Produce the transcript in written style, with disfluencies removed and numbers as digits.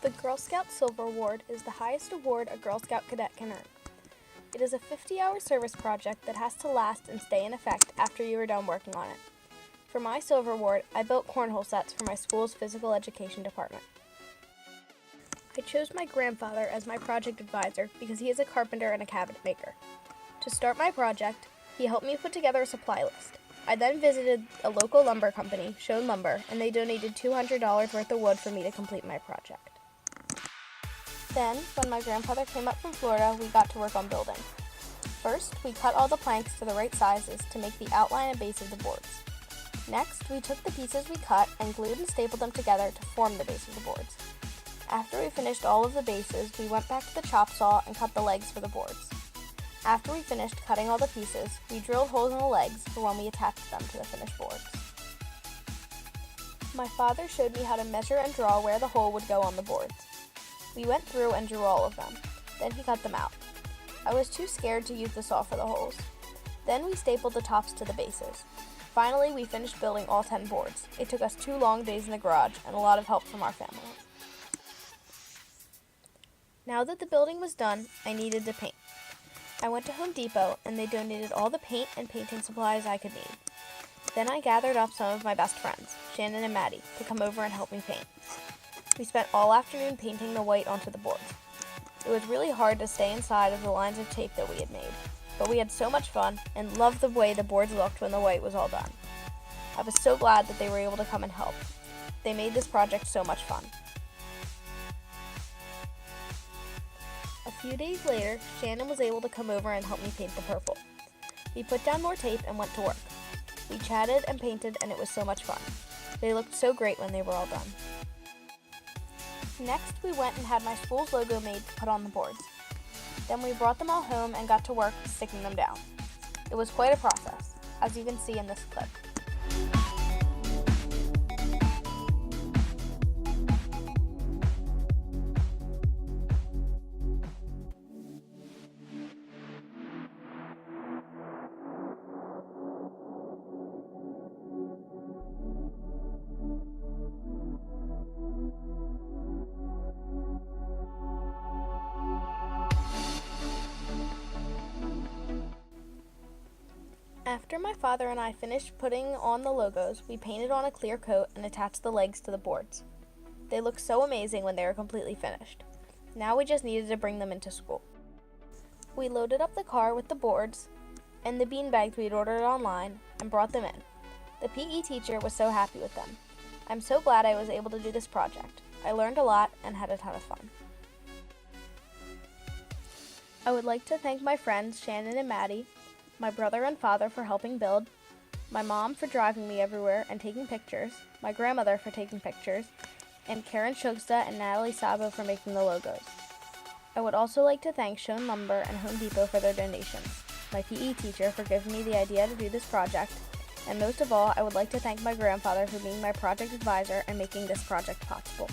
The Girl Scout Silver Award is the highest award a Girl Scout cadet can earn. It is a 50-hour service project that has to last and stay in effect after you are done working on it. For my Silver Award, I built cornhole sets for my school's physical education department. I chose my grandfather as my project advisor because he is a carpenter and a cabinet maker. To start my project, he helped me put together a supply list. I then visited a local lumber company, Schoen Lumber, and they donated $200 worth of wood for me to complete my project. Then, when my grandfather came up from Florida, we got to work on building. First, we cut all the planks to the right sizes to make the outline and base of the boards. Next, we took the pieces we cut and glued and stapled them together to form the base of the boards. After we finished all of the bases, we went back to the chop saw and cut the legs for the boards. After we finished cutting all the pieces, we drilled holes in the legs for when we attached them to the finished boards. My father showed me how to measure and draw where the hole would go on the boards. We went through and drew all of them. Then he cut them out. I was too scared to use the saw for the holes. Then we stapled the tops to the bases. Finally, we finished building all 10 boards. It took us 2 long days in the garage and a lot of help from our family. Now that the building was done, I needed to paint. I went to Home Depot and they donated all the paint and painting supplies I could need. Then I gathered up some of my best friends, Shannon and Maddie, to come over and help me paint. We spent all afternoon painting the white onto the boards. It was really hard to stay inside of the lines of tape that we had made, but we had so much fun and loved the way the boards looked when the white was all done. I was so glad that they were able to come and help. They made this project so much fun. A few days later, Shannon was able to come over and help me paint the purple. We put down more tape and went to work. We chatted and painted and it was so much fun. They looked so great when they were all done. Next, we went and had my school's logo made to put on the boards. Then we brought them all home and got to work sticking them down. It was quite a process, as you can see in this clip. After my father and I finished putting on the logos, we painted on a clear coat and attached the legs to the boards. They looked so amazing when they were completely finished. Now we just needed to bring them into school. We loaded up the car with the boards and the beanbags we'd ordered online and brought them in. The PE teacher was so happy with them. I'm so glad I was able to do this project. I learned a lot and had a ton of fun. I would like to thank my friends Shannon and Maddie, my brother and father for helping build, my mom for driving me everywhere and taking pictures, my grandmother for taking pictures, and Karen Shugsta and Natalie Sabo for making the logos. I would also like to thank Schoen Lumber and Home Depot for their donations, my PE teacher for giving me the idea to do this project, and most of all, I would like to thank my grandfather for being my project advisor and making this project possible.